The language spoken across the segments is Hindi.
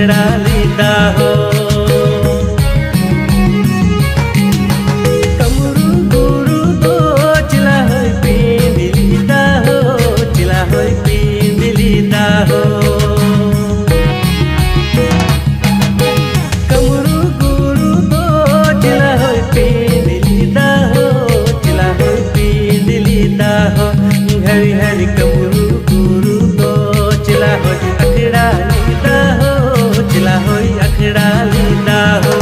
अखड़ा लीदा हो। कमरू गुरु दो चिला होई पींद लीदा हो, चिला होई पींद लीदा हो। कमरू गुरु दो चिला होई पींद लीदा हो, चिला होई पींद लीदा हो। हरी हरी कमरू गुरु दो चिला होई अखड़ा लीदा हो, चिला होई अखड़ा लीदा हो।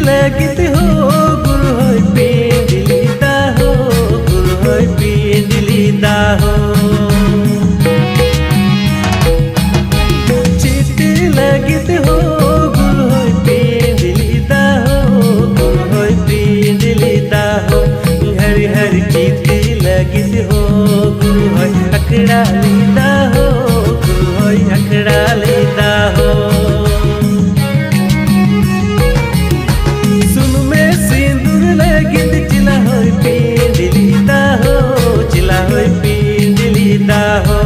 लगित हो गुरु होई पींद लीदा हो, गुरु होई पींद लीदा हो। चित लगित हो गुरु होई पींद लीदा हो, गुरु होई पींद लीदा हो। हरि हरि चित लगित हो गुरु होई अखड़ा लीदा हो, गुरु होई अखड़ा लीदा हो। चिला होई पींद लीदा हो, चिला होई पींद लीदा हो।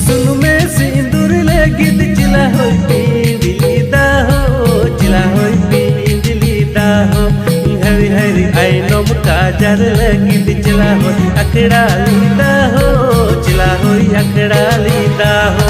सुन में सिंदूर लगित चिला होई पींद लीदा हो, चिला होई पींद लीदा हो। हरी हरी आईनों काजर लगित चिला होई अखड़ा लीदा हो, चिला होई अखड़ा लीदा हो।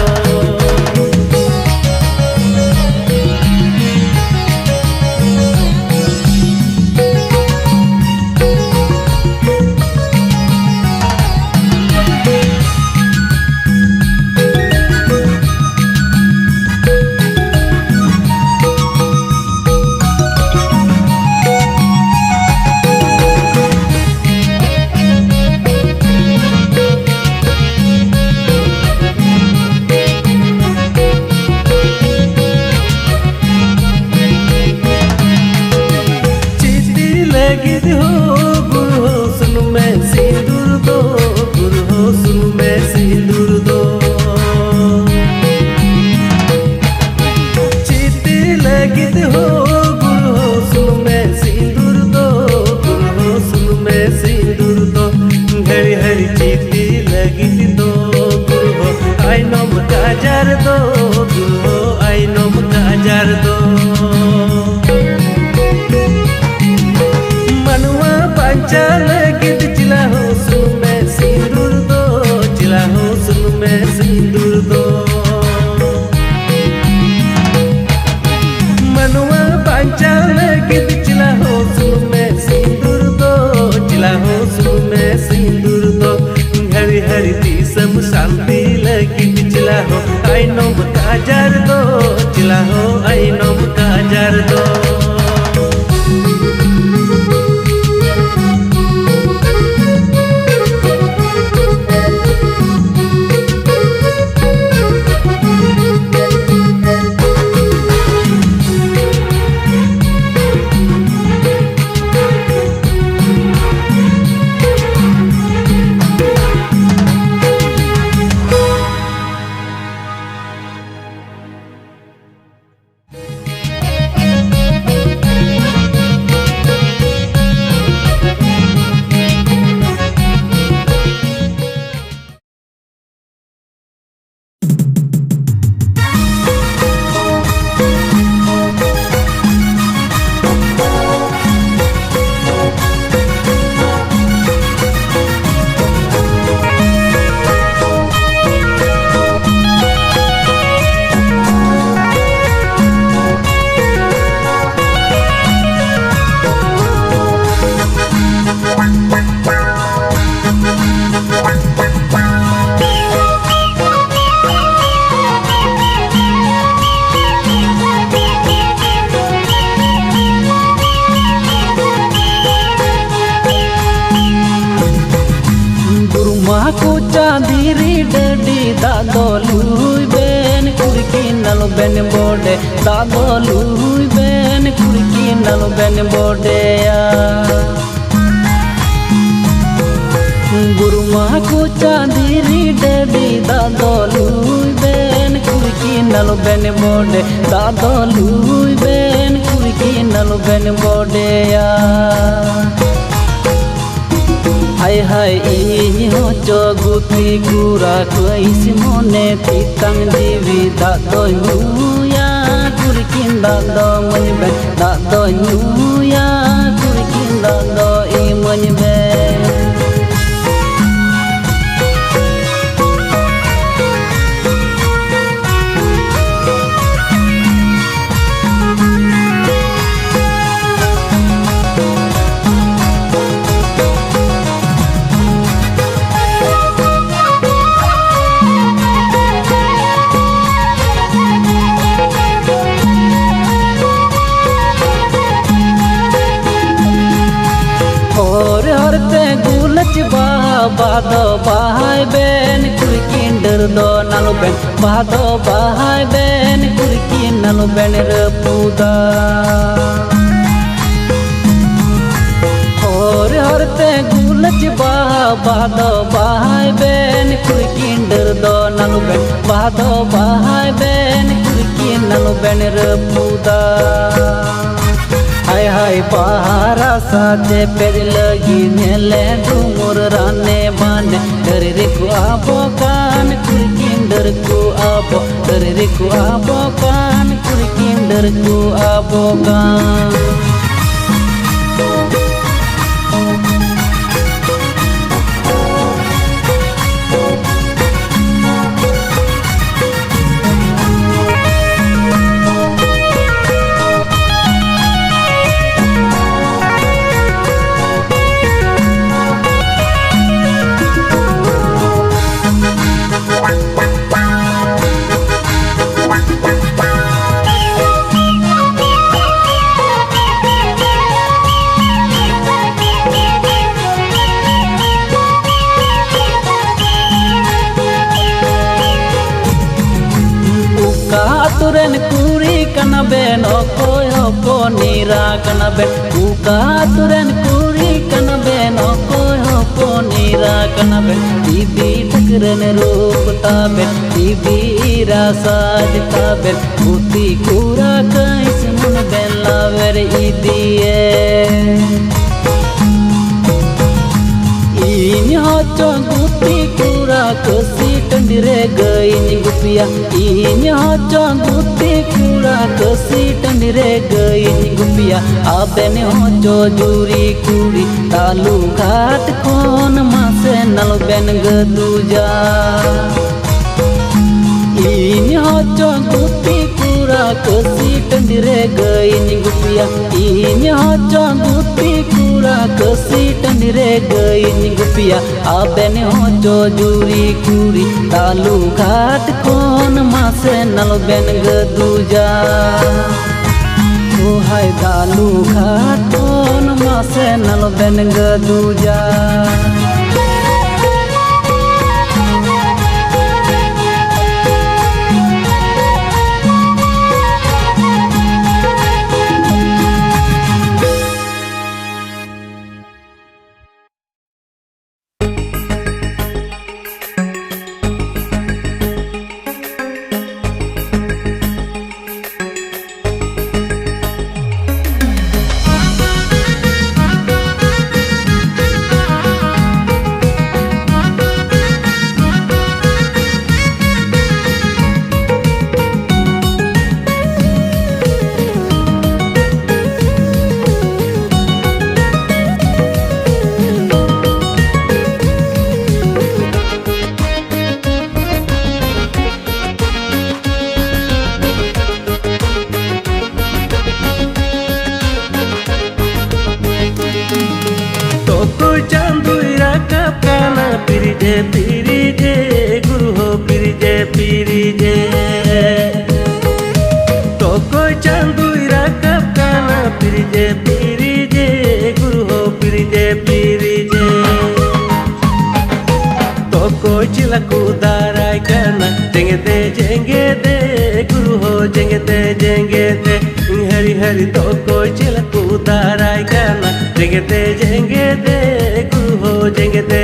लगित हो गुरु हो सुन में सिंदूर दो, गुरु हो सुन में सिंदूर दो। चित लगित हो गुरु हो सुन में सिंदूर दो, गुरु हो सुन में सिंदूर दो। हरी हरी चित लगित दो गुरु हो आईनों काजर दो, गुरु हो आईनों काजर दो। मनवा चांदीरी डडी दादो लुई बेन कुड़की नलो बेन बोडे दादो लुई बेन कुड़की नलो बेन बोडेया गुरुमा को चांदीरी डडी दादो लुई बेन कुड़की नलो बेन बोडे दादो लुई बेन कुड़की नलो बेन बोडेया हाय हाय इहो चोगुती कुरा कोइस मोने तितंग जीवी दादो नुया कुड़किन दादो मनबे दादो नुया कुड़किन दादो ई मनबे बादो बाहाय बेन कुड़किन डर दो नालो बेन बादो बाहाय बेन कुड़किन नालो बेन रपुदा और हरते गुलच बादो बाहाय बेन कुड़किन डर दो नालो बेन बादो बाहाय बेन कुड़किन नालो बेन रपुदा हाय हाय पहारा साथे पेर लगी नेले डुमुर राने बाने डर रे को आबो कान कुड़किन डर को आबो डर रे को आबो कान कुड़किन डर को आबो कान तुरन कुरी कना बेन कोय को नीरा कना बेन उका तुरन कुरी कना बेन कोय को नीरा कना बेन दीदी ठकरन रूप ताबेन दीदी रासाज ताबेन भूती कुरा कैस मन बेन लावेर इदिए इन होचो गुती कुरा कसी टंडरे गईन गुपिया इन होचो गुती कुरा कसी टंडरे गईन गुपिया आबेन होचो जूरी कुड़ी तालू घाट कोन मासे नल बेन गदुजा इन होचो गुती कुरा कसी टंडरे गईन गुपिया इन होचो गुती कुरा कसी टंडरे गईन गुपिया आबेन होचो जूरी कुड़ी तालू घाट कोन मासे नल बेन गदुजा ओ हाय तालू घाट कोन मासे नल बेन गदुजा कोई चिला कुदाराय काना जेंगे दे गुरु हो जेंगे दे हरी हरी तो कोई चिला कुदाराय काना जेंगे दे गुरु हो जेंगे दे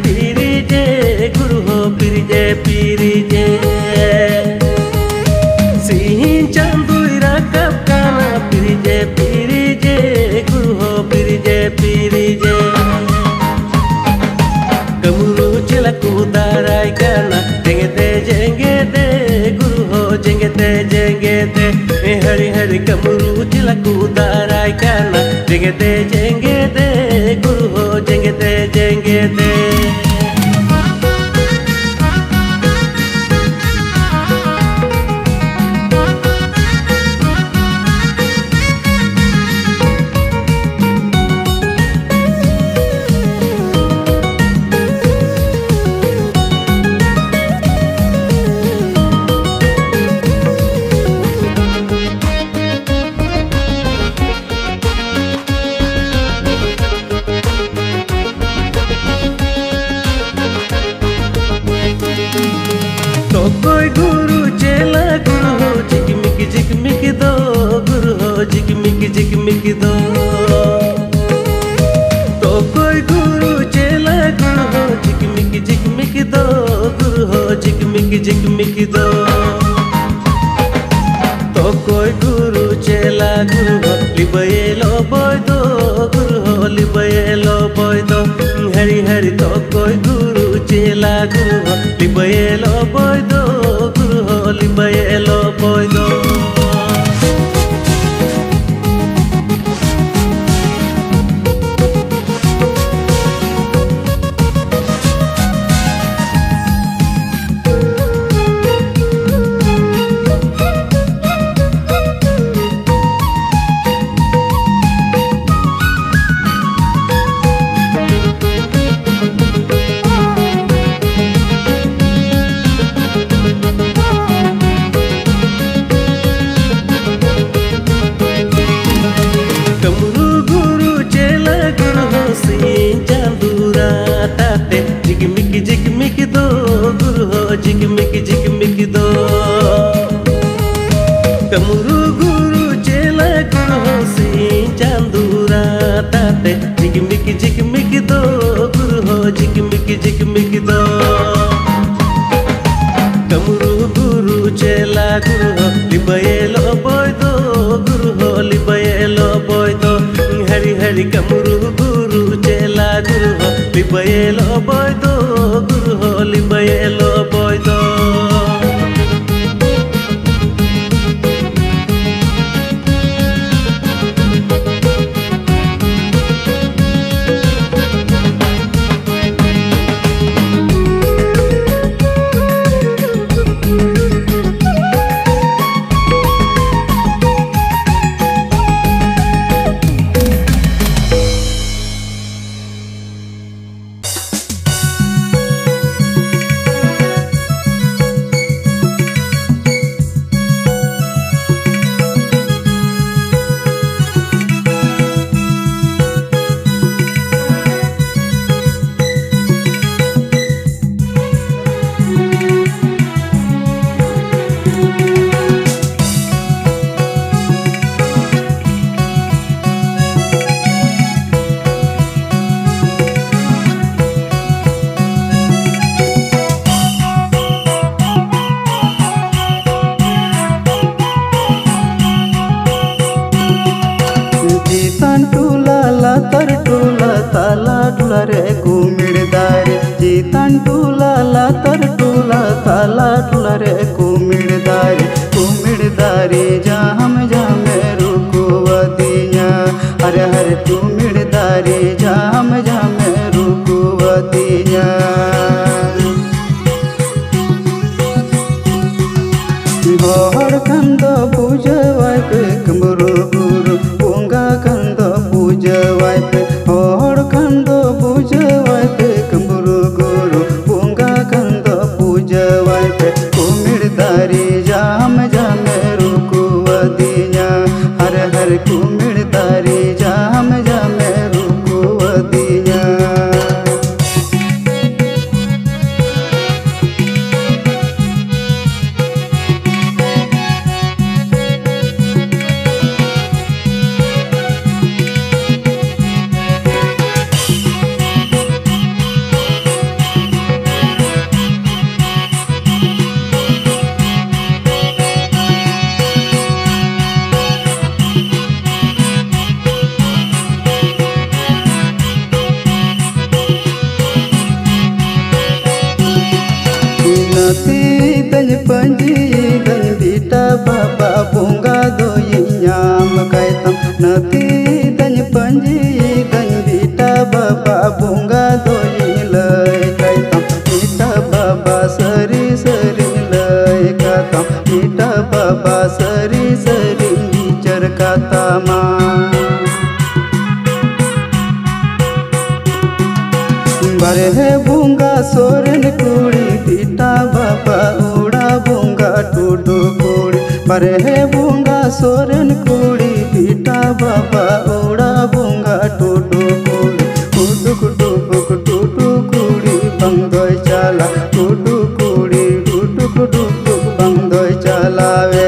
पिरिजे गुरु हो पिरिजे सिंह चंदुरा कब काना पिरिजे गुरु हो पिरिजे कमुरु चिला कुदाराय काना जेंगे दे गुरु हो जेंगे दे हरी हरी कमुरु चिला कुदाराय काना जेंगे दे गुरु हो जेंगे दे तो कोई गुरु चेला गुरु हो झिकमिक दो गुरु हो झिकमिक दो तो कोई गुरु चेला गुरु हो झिकमिक दो गुरु हो झिकमिक दो तो कोई गुरु चेला गुरु हो लिबयेलो बोय दो गुरु हो लिबयेलो बोय दो हरी हरी तो कोई गुरु चेला गुरु हो लिबयेलो बोय दो गुरु हो लिबयेलो बोय दो झिकमिक दो गुरु हो झिकमिक दो कमुरु गुरु चेला गुरु हो सिंह चांदूरा ताते झिकमिक दो गुरु हो झिकमिक दो कमुरु गुरु चेला गुरु हो लिबयेलो बोय दो गुरु हो लिबयेलो बोय दो हरी हरी कमुरु गुरु चेला गुरु हो लिबयेलो बोय दो गुरु हो लिबयेलो बोय दो रे कुमिड़दारे जीतन टूला लातर टूला ताला टूला रे कुमिड़दारे जाम जामे रुकुवा हर कुमिर दारे जाम जाम रुकुवतिया हर कंद पूजवाय पे कमरो गुरु बोंगा कंद पूजवाय पे हर कंद पूजवाय पे कमरो गुरु बोंगा कंद पूजवाय पे कुमिर दारे जाम जाम रुकुवतिया हर हर कुमिर दारे जाम जाम रुकुवतिया nati tanya panji dan bita baba bunga doi nyam kaitam nati tanya panji dan bita baba bunga doi lai kaitam bita baba sari sari lai katam bita baba sari sari bicar kata ma बारे बुंगा सोरेन कुड़ी बीटा बाबा उड़ा बुंगा टूडू कुड़ी बारे बुंगा सोरेन कुड़ी बीटा बाबा उड़ा बुंगा टूडू कुड़ी टूडू डुबुक टूडू कुड़ी बंदोय चाला टूडू कुड़ी टूडू डुबुक बंदोय चलावे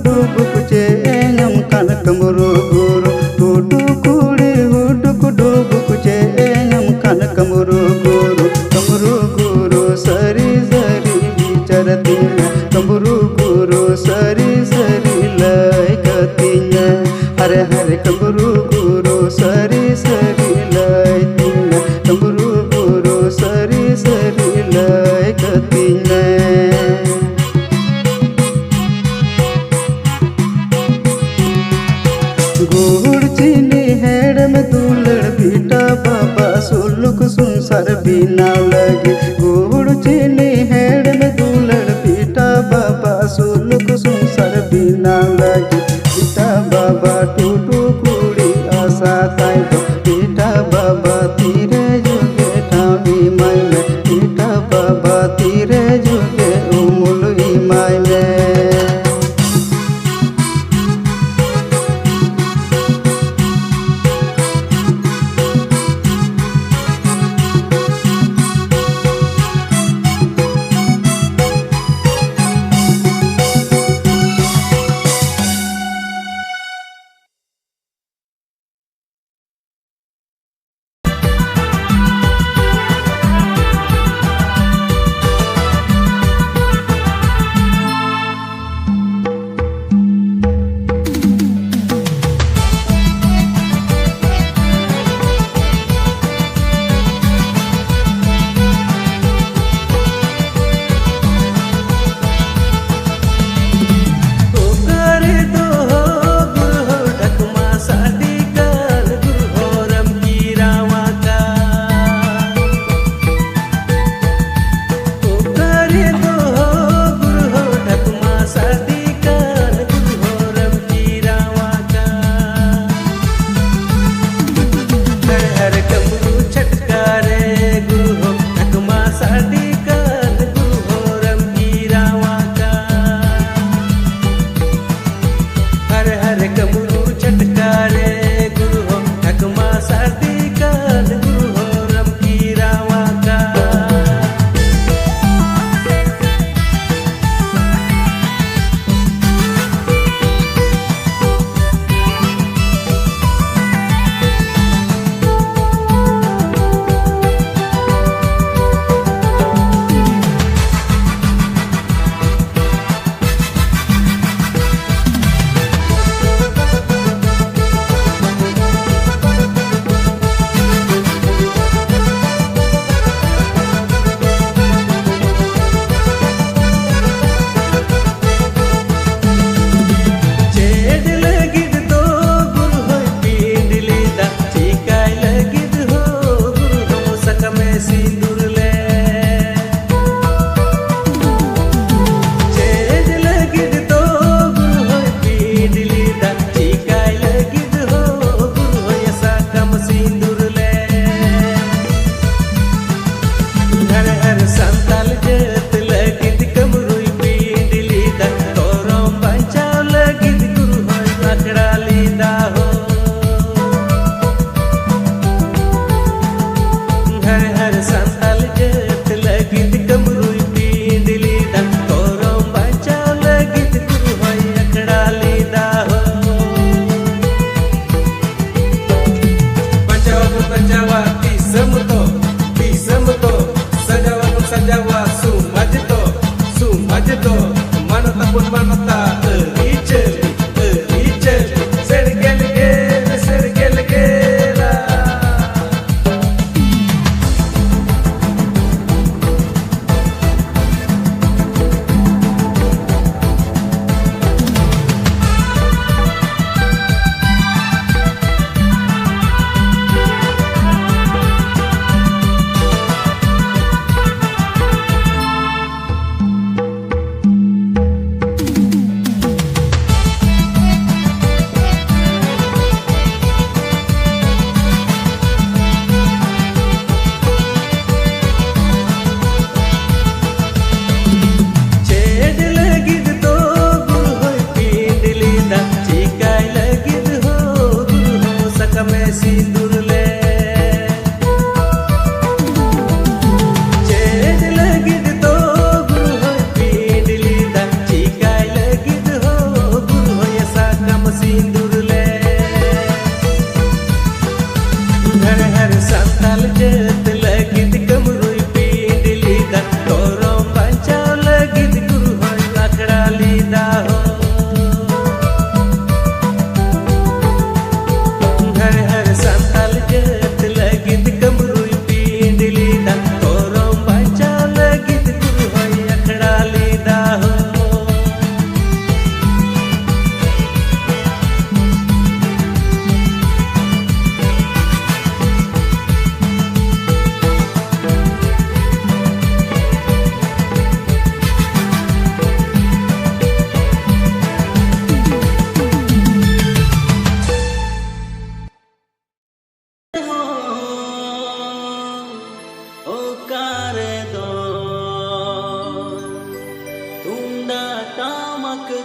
डुबुक चे एनम कन कमरो गुरु टूटू कुड़ी हुडुक डुबुक चे एनम कन कमरो गुरु सरी सरी बिचरतिया कमरो गुरु सरी सरी लय कतिया हरे हरे कमरो गुरु सरी सरी लय तिया कमरो गुरु सरी सरी लय कतिया गुड़ चीनी हेड़ में दूलड़ बीटा बाबा सुलुक संसार बिना लगे गुड़ चीनी हेड़ में दूलड़ बीटा बाबा सुलुक संसार बिना लगे बीटा बाबा टूटू कुड़ी आशा ताई तो बीटा बाबा तीरे जुगे ठावी माई में बीटा बाबा तीरे जुगे उमुल माई में pun mata Richel Sergel gela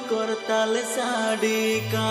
kortal sadika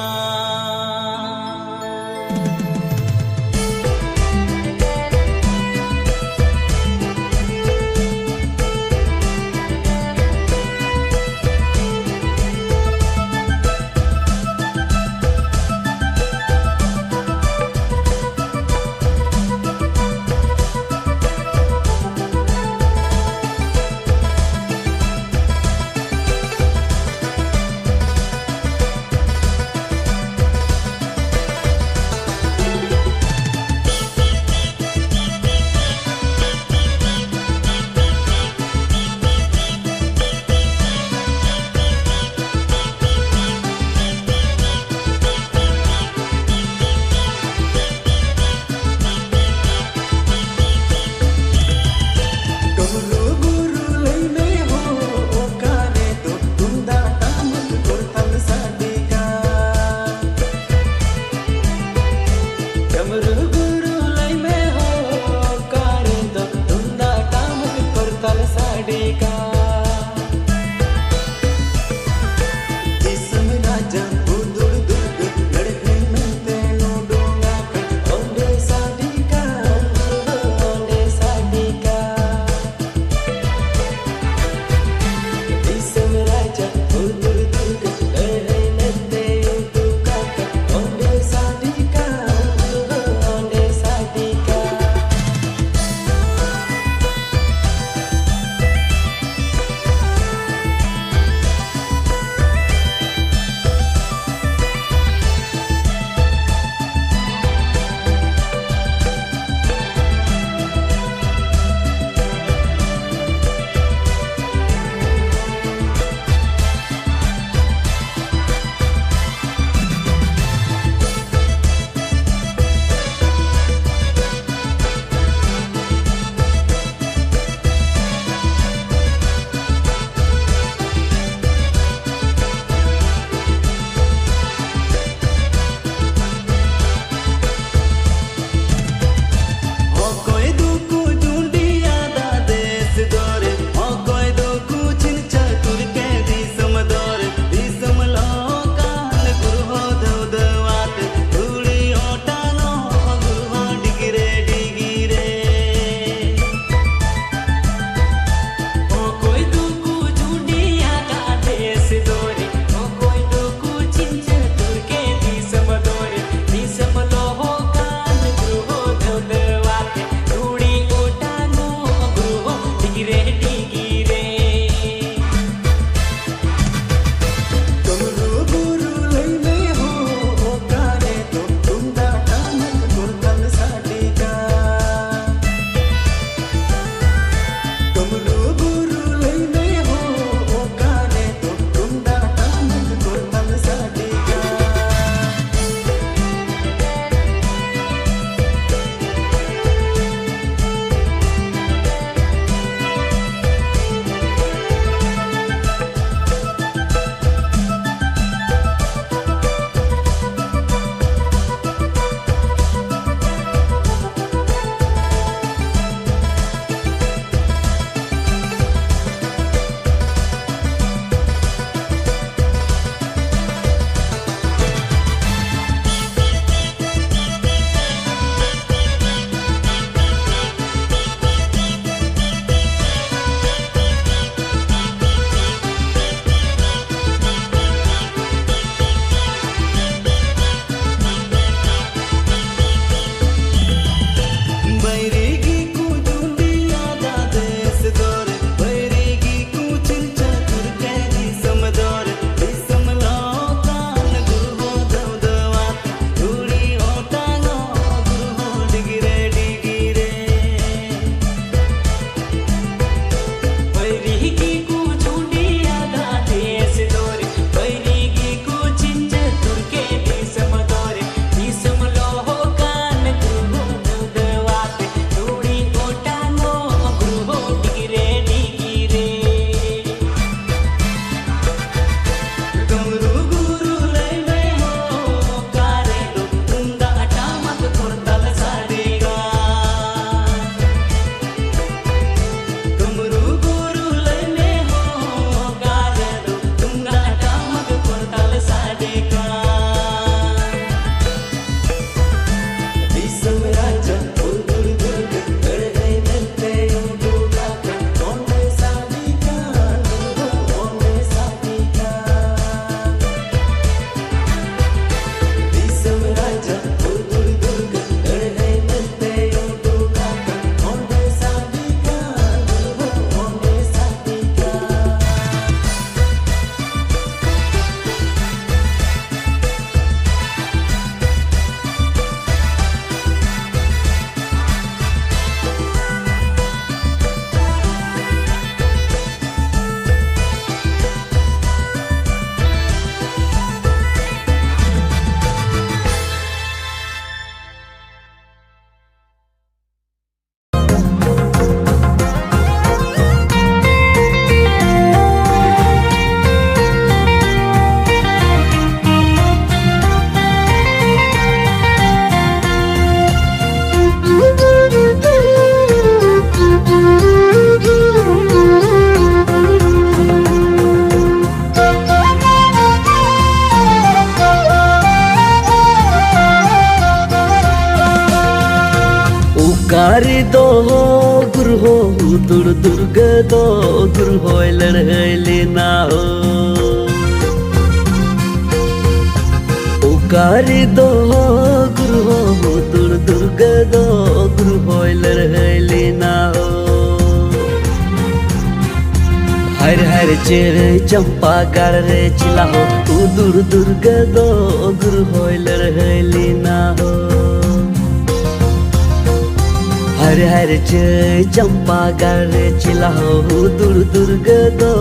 दूर दुर्ग दो गुरु होय लड़हैली ना हो उकारी दो गुरु हो दूर दुर्ग दो गुरु होय लड़हैली ना हो हर हर चेर चंपा गाड़ रे चिला हो तू दूर दुर्ग दो गुरु होय लड़हैली ना हो हर हर चेर चंपा गाड़ रे चिला हो दूर दुर्ग दो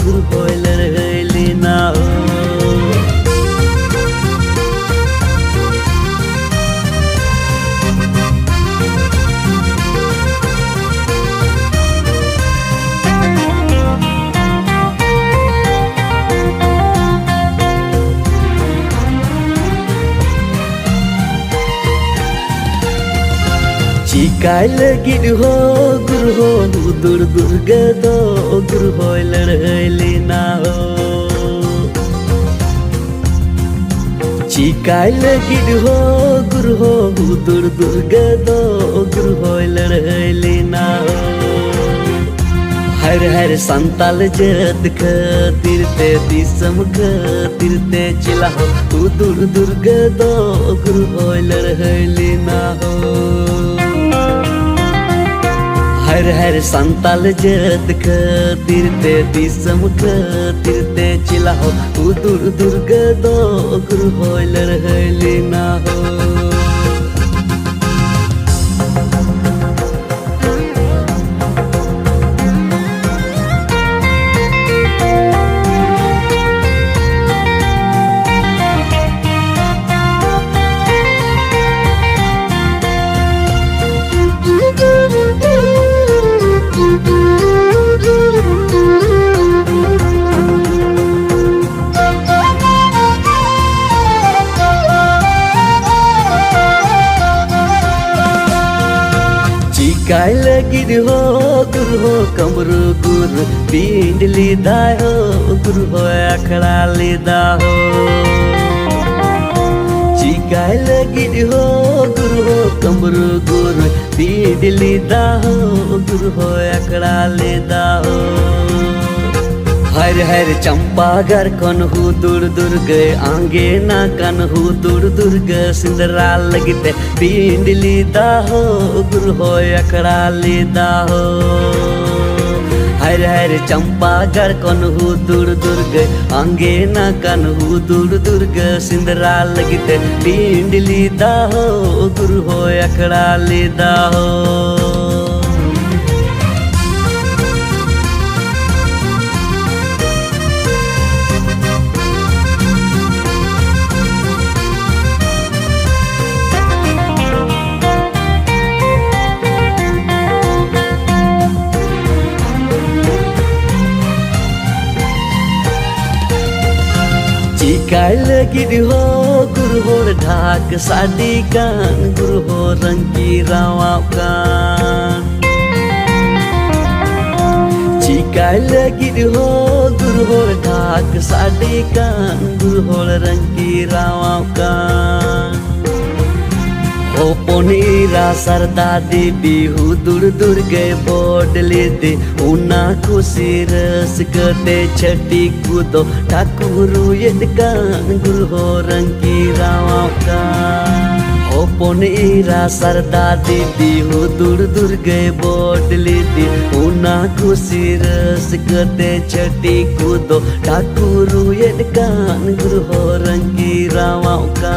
गुरु होय लड़हैली ना हो चिकाय लगिद हो गुरु हो दूर दुर्ग दो गुरु होय लड़हैली ना हो चिकाय लगिद हो गुरु हो दूर दुर्ग दो गुरु होय लड़हैली ना हो हर हर संताल जत खातिर ते दिसम खातिर ते चिला हो तू दूर दुर्ग दो गुरु होय लड़हैली ना हो हर हर संताल जत खातिर ते दिसम खातिर ते चिला हो तू दूर दुर्ग दो गुरु होय लड़हैली ना हो चिकाय लगिद हो गुरु हो कमरू गुरु पींड लीदा हो गुरु हो अखड़ा लीदा हो चिकाय लगिद हो गुरु हो कमरू गुरु पींड लीदा हो गुरु हो अखड़ा लीदा हो हर हर चंपा घर कन्हू दूर दुर्ग आंगे ना कन्हू दूर दुर्ग सिंदरा लगते पींड लीदा हो गुरु होय अखड़ा लीदा हो हर हर चंपा घर कन्हू दूर दुर्ग आंगे ना कन्हू दूर दुर्ग सिंदरा लगते पींड लीदा हो गुरु होय अखड़ा लीदा हो चिकाय लगिद हो गुरु हो ढाक साड़ी कान गुरु हो रंगी रावा कान चिकाय लगिद हो गुरु हो ढाक साड़ी कान गुरु हो रंगी रावा कान हो पोनीरा सरदा देवी हु दूर दूर गए बोडले दे उना खुशी रस कते छठी कूदो ठाकुरु यदगान गुरु हो रंगी रावा का हो पोनीरा सरदा देवी हु दूर दूर गए बोडले दे उना खुशी रस कते छठी कूदो ठाकुरु यदगान गुरु हो रंगी रावा का